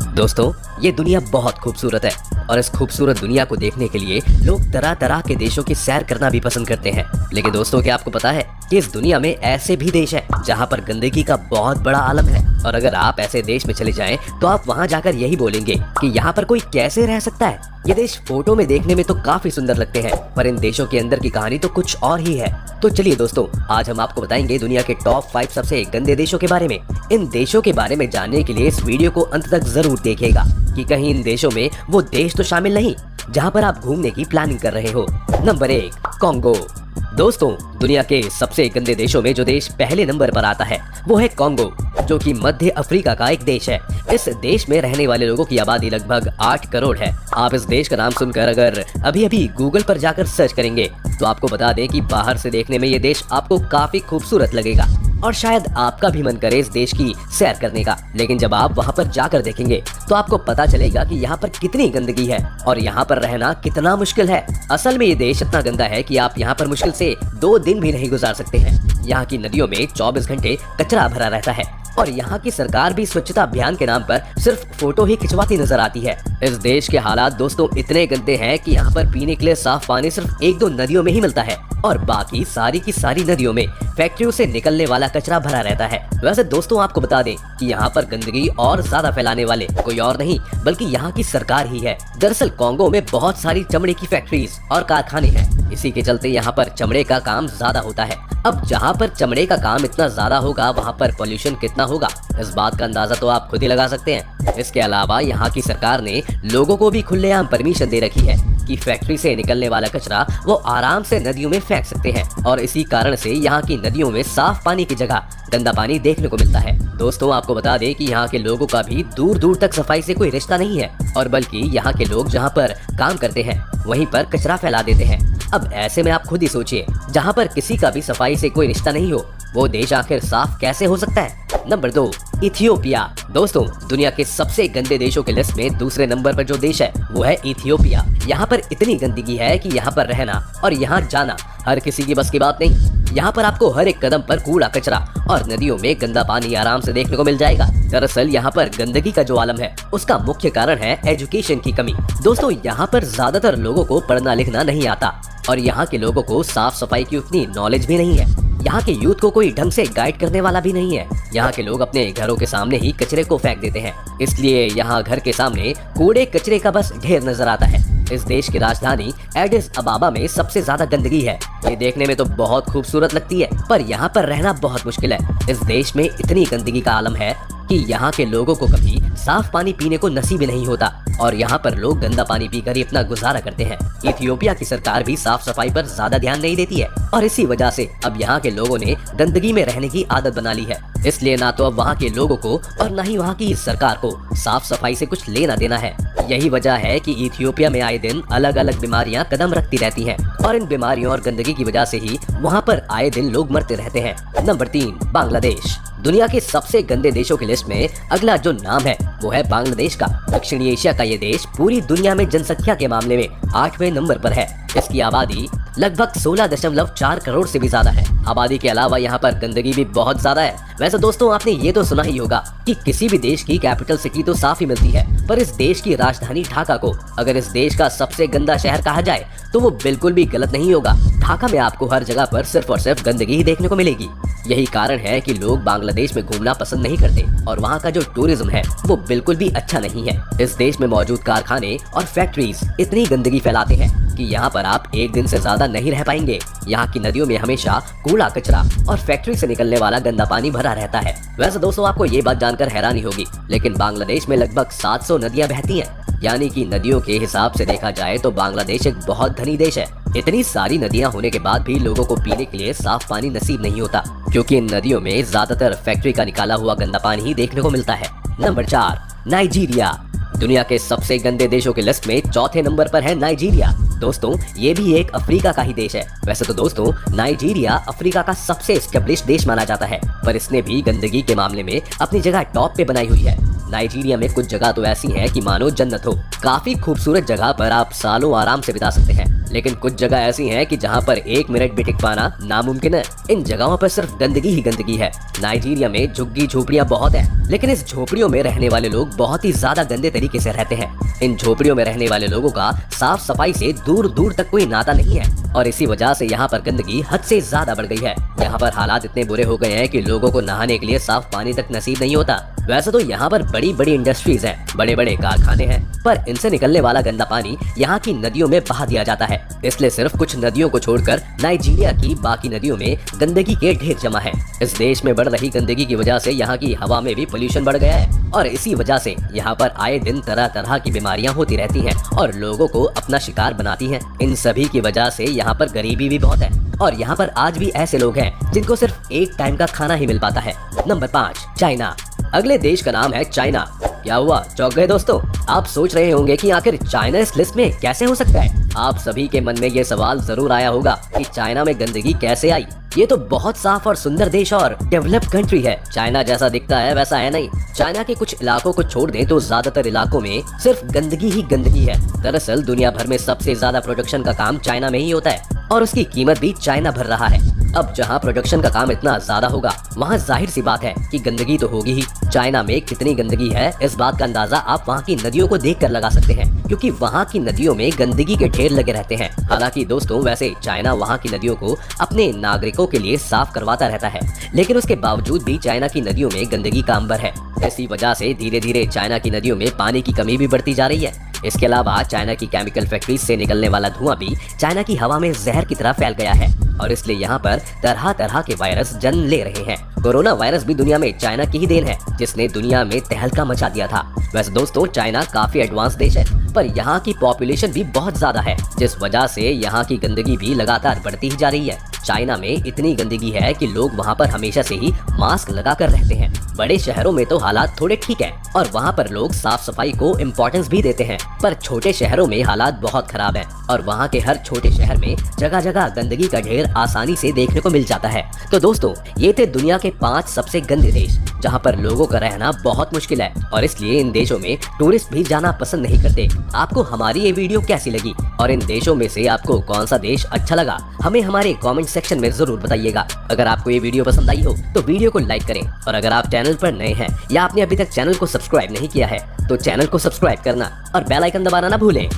दोस्तों, ये दुनिया बहुत खूबसूरत है और इस खूबसूरत दुनिया को देखने के लिए लोग तरह तरह के देशों की सैर करना भी पसंद करते हैं। लेकिन दोस्तों, क्या आपको पता है कि इस दुनिया में ऐसे भी देश हैं जहाँ पर गंदगी का बहुत बड़ा आलम है। और अगर आप ऐसे देश में चले जाएं, तो आप वहाँ जाकर यही बोलेंगे कि यहाँ पर कोई कैसे रह सकता है। ये देश फोटो में देखने में तो काफी सुंदर लगते हैं, पर इन देशों के अंदर की कहानी तो कुछ और ही है। तो चलिए दोस्तों, आज हम आपको बताएंगे दुनिया के टॉप 5 सबसे गंदे देशों के बारे में। इन देशों के बारे में जानने के लिए इस वीडियो को अंत तक जरूर देखिएगा कि कहीं इन देशों में वो देश तो शामिल नहीं जहां पर आप घूमने की प्लानिंग कर रहे हो। Number 1, Congo. दोस्तों, दुनिया के सबसे गंदे देशों में जो देश पहले नंबर पर आता है वो है कांगो, जो कि मध्य अफ्रीका का एक देश है। इस देश में रहने वाले लोगों की आबादी लगभग 8 करोड़ है। आप इस देश का नाम सुनकर अगर अभी गूगल पर जाकर सर्च करेंगे तो आपको बता दें कि बाहर से देखने में ये देश आपको काफी खूबसूरत लगेगा और शायद आपका भी मन करे इस देश की सैर करने का। लेकिन जब आप वहाँ पर जाकर देखेंगे तो आपको पता चलेगा कि यहाँ पर कितनी गंदगी है और यहाँ पर रहना कितना मुश्किल है। असल में ये देश इतना गंदा है कि आप यहाँ पर मुश्किल से 2 दिन भी नहीं गुजार सकते हैं। यहाँ की नदियों में 24 घंटे कचरा भरा रहता है और यहाँ की सरकार भी स्वच्छता अभियान के नाम पर सिर्फ फोटो ही खिंचवाती नजर आती है। इस देश के हालात दोस्तों इतने गंदे हैं कि यहाँ पर पीने के लिए साफ पानी सिर्फ 1-2 नदियों में ही मिलता है और बाकी सारी की सारी नदियों में फैक्ट्रियों से निकलने वाला कचरा भरा रहता है। वैसे दोस्तों, आपको बता दें कि यहाँ पर गंदगी और ज्यादा फैलाने वाले कोई और नहीं बल्कि यहाँ की सरकार ही है। दरअसल कांगो में बहुत सारी चमड़े की फैक्ट्रीज और कारखाने हैं। इसी के चलते यहाँ पर चमड़े का काम ज्यादा होता है। अब जहाँ पर चमड़े का काम इतना ज्यादा होगा वहाँ पर पोल्यूशन कितना होगा, इस बात का अंदाजा तो आप खुद ही लगा सकते हैं। इसके अलावा यहाँ की सरकार ने लोगों को भी खुलेआम परमिशन दे रखी है कि फैक्ट्री से निकलने वाला कचरा वो आराम से नदियों में फेंक सकते हैं और इसी कारण से यहाँ की नदियों में साफ पानी की जगह गंदा पानी देखने को मिलता है। दोस्तों, आपको बता दें कि यहाँ के लोगों का भी दूर दूर तक सफाई से कोई रिश्ता नहीं है और बल्कि यहाँ के लोग जहाँ पर काम करते हैं वहीं पर कचरा फैला देते हैं। अब ऐसे में आप खुद ही सोचिए, जहाँ पर किसी का भी सफाई से कोई रिश्ता नहीं हो वो देश आखिर साफ कैसे हो सकता है। Number 2, Ethiopia. दोस्तों, दुनिया के सबसे गंदे देशों के लिस्ट में दूसरे नंबर पर जो देश है वो है इथियोपिया। यहाँ पर इतनी गंदगी है कि यहाँ पर रहना और यहाँ जाना हर किसी की बस की बात नहीं। यहाँ पर आपको हर एक कदम पर कूड़ा कचरा और नदियों में गंदा पानी आराम से देखने को मिल जाएगा। दरअसल यहाँ पर गंदगी का जो आलम है उसका मुख्य कारण है एजुकेशन की कमी। दोस्तों, यहाँ पर ज्यादातर लोगों को पढ़ना लिखना नहीं आता और यहाँ के लोगों को साफ सफाई की उतनी नॉलेज भी नहीं है। यहाँ के यूथ को कोई ढंग से गाइड करने वाला भी नहीं है। यहाँ के लोग अपने घरों के सामने ही कचरे को फेंक देते हैं, इसलिए यहाँ घर के सामने कूड़े कचरे का बस ढेर नजर आता है। इस देश की राजधानी एडिस अबाबा में सबसे ज्यादा गंदगी है। ये देखने में तो बहुत खूबसूरत लगती है पर यहाँ पर रहना बहुत मुश्किल है। इस देश में इतनी गंदगी का आलम है कि यहाँ के लोगों को कभी साफ पानी पीने को नसीब नहीं होता और यहाँ पर लोग गंदा पानी पीकर ही अपना गुजारा करते हैं। इथियोपिया की सरकार भी साफ सफाई पर ज्यादा ध्यान नहीं देती है और इसी वजह से अब यहाँ के लोगों ने गंदगी में रहने की आदत बना ली है। इसलिए ना तो अब वहाँ के लोगों को और न ही वहाँ की सरकार को साफ सफाई से कुछ लेना देना है। यही वजह है कि इथियोपिया में आए दिन अलग अलग बीमारियां कदम रखती रहती हैं और इन बीमारियों और गंदगी की वजह से ही वहाँ पर आए दिन लोग मरते रहते हैं। नंबर 3, बांग्लादेश। दुनिया के सबसे गंदे देशों की लिस्ट में अगला जो नाम है वो है बांग्लादेश का। दक्षिणी एशिया का ये देश पूरी दुनिया में जनसंख्या के मामले में 8वें नंबर पर है। इसकी आबादी लगभग 16.4 करोड़ से भी ज्यादा है। आबादी के अलावा यहाँ पर गंदगी भी बहुत ज्यादा है। वैसे दोस्तों, आपने ये तो सुना ही होगा कि किसी भी देश की कैपिटल सिटी तो साफ ही मिलती है, पर इस देश की राजधानी ढाका को अगर इस देश का सबसे गंदा शहर कहा जाए तो वो बिल्कुल भी गलत नहीं होगा। ढाका में आपको हर जगह पर सिर्फ और सिर्फ गंदगी ही देखने को मिलेगी। यही कारण है कि लोग बांग्लादेश में घूमना पसंद नहीं करते और वहाँ का जो टूरिज्म है वो बिल्कुल भी अच्छा नहीं है। इस देश में मौजूद कारखाने और फैक्ट्रीज इतनी गंदगी फैलाते हैं कि यहाँ पर आप एक दिन से ज्यादा नहीं रह पाएंगे। यहाँ की नदियों में हमेशा कूड़ा कचरा और फैक्ट्री से निकलने वाला गंदा पानी भरा रहता है। वैसे दोस्तों, आपको ये बात जानकर हैरानी होगी लेकिन बांग्लादेश में लगभग 700 नदियाँ बहती हैं। यानी कि नदियों के हिसाब से देखा जाए तो बांग्लादेश एक बहुत धनी देश है। इतनी सारी नदियां होने के बाद भी लोगों को पीने के लिए साफ पानी नसीब नहीं होता क्योंकि इन नदियों में ज्यादातर फैक्ट्री का निकाला हुआ गंदा पानी ही देखने को मिलता है। Number 4, Nigeria. दुनिया के सबसे गंदे देशों के लिस्ट में 4थे नंबर पर है नाइजीरिया। दोस्तों, ये भी एक अफ्रीका का ही देश है। वैसे तो दोस्तों, नाइजीरिया अफ्रीका का सबसे एस्टेब्लिश देश माना जाता है पर इसने भी गंदगी के मामले में अपनी जगह टॉप पे बनाई हुई है। नाइजीरिया में कुछ जगह तो ऐसी हैं कि मानो जन्नत हो। काफी खूबसूरत जगह पर आप सालों आराम से बिता सकते हैं, लेकिन कुछ जगह ऐसी हैं कि जहां पर 1 मिनट भी टिक पाना नामुमकिन है। इन जगहों पर सिर्फ गंदगी ही गंदगी है। नाइजीरिया में झुग्गी झोपड़ियां बहुत हैं, लेकिन इस झोपड़ियों में रहने वाले लोग बहुत ही ज्यादा गंदे तरीके से रहते हैं। इन झोपड़ियों में रहने वाले लोगों का साफ सफाई से दूर दूर तक कोई नाता नहीं है और इसी वजह से यहाँ पर गंदगी हद से ज्यादा बढ़ गई है। यहाँ पर हालात इतने बुरे हो गए हैं कि लोगों को नहाने के लिए साफ पानी तक नसीब नहीं होता। वैसे तो यहाँ पर बड़ी बड़ी इंडस्ट्रीज हैं, बड़े बड़े कारखाने हैं, पर इनसे निकलने वाला गंदा पानी यहाँ की नदियों में बहा दिया जाता है। इसलिए सिर्फ कुछ नदियों को छोड़कर नाइजीरिया की बाकी नदियों में गंदगी के ढेर जमा है। इस देश में बढ़ रही गंदगी की वजह से यहाँ की हवा में भी पोल्यूशन बढ़ गया है और इसी वजह से यहाँ पर आए दिन तरह तरह की बीमारियां होती रहती हैं और लोगों को अपना शिकार बनाती हैं। इन सभी की वजह से यहाँ पर गरीबी भी बहुत है और यहाँ पर आज भी ऐसे लोग हैं जिनको सिर्फ एक टाइम का खाना ही मिल पाता है। Number 5, China. अगले देश का नाम है चाइना। क्या हुआ, चौंक गए दोस्तों? आप सोच रहे होंगे कि आखिर चाइना इस लिस्ट में कैसे हो सकता है। आप सभी के मन में ये सवाल जरूर आया होगा कि चाइना में गंदगी कैसे आई। ये तो बहुत साफ और सुंदर देश और डेवलप्ड कंट्री है। चाइना जैसा दिखता है वैसा है नहीं। चाइना के कुछ इलाकों को छोड़ दें तो ज्यादातर इलाकों में सिर्फ गंदगी ही गंदगी है। दरअसल दुनिया भर में सबसे ज्यादा प्रोडक्शन का काम चाइना में ही होता है और उसकी कीमत भी चाइना भर रहा है। अब जहाँ प्रोडक्शन का काम इतना ज्यादा होगा वहाँ जाहिर सी बात है कि गंदगी तो होगी ही। चाइना में कितनी गंदगी है इस बात का अंदाजा आप वहाँ की नदियों को देखकर लगा सकते हैं, क्योंकि वहाँ की नदियों में गंदगी के ढेर लगे रहते हैं। हालांकि दोस्तों वैसे चाइना वहाँ की नदियों को अपने नागरिकों के लिए साफ करवाता रहता है, लेकिन उसके बावजूद भी चाइना की नदियों में गंदगी का अंबर है। इसी वजह से धीरे धीरे चाइना की नदियों में पानी की कमी भी बढ़ती जा रही है। इसके अलावा चाइना की केमिकल फैक्ट्रीज से निकलने वाला धुआं भी चाइना की हवा में जहर की तरह फैल गया है और इसलिए यहाँ पर तरह तरह के वायरस जन्म ले रहे हैं। कोरोना वायरस भी दुनिया में चाइना की ही देन है, जिसने दुनिया में तहलका मचा दिया था। वैसे दोस्तों चाइना काफी एडवांस देश है, पर यहाँ की पॉपुलेशन भी बहुत ज्यादा है, जिस वजह से यहाँ की गंदगी भी लगातार बढ़ती ही जा रही है। चाइना में इतनी गंदगी है कि लोग वहाँ पर हमेशा से ही मास्क लगाकर रहते हैं। बड़े शहरों में तो हालात थोड़े ठीक है और वहाँ पर लोग साफ सफाई को इम्पोर्टेंस भी देते हैं, पर छोटे शहरों में हालात बहुत खराब हैं और वहाँ के हर छोटे शहर में जगह जगह गंदगी का ढेर आसानी से देखने को मिल जाता है। तो दोस्तों ये थे दुनिया के 5 सबसे गंदे देश जहाँ पर लोगों का रहना बहुत मुश्किल है और इसलिए इन देशों में टूरिस्ट भी जाना पसंद नहीं करते। आपको हमारी ये वीडियो कैसी लगी और इन देशों में से आपको कौन सा देश अच्छा लगा, हमें हमारे कमेंट सेक्शन में जरूर बताइएगा। अगर आपको ये वीडियो पसंद आई हो तो वीडियो को लाइक करें और अगर आप चैनल पर नए हैं या आपने अभी तक चैनल को सब्सक्राइब नहीं किया है तो चैनल को सब्सक्राइब करना और बेल आइकन दबाना ना भूलें।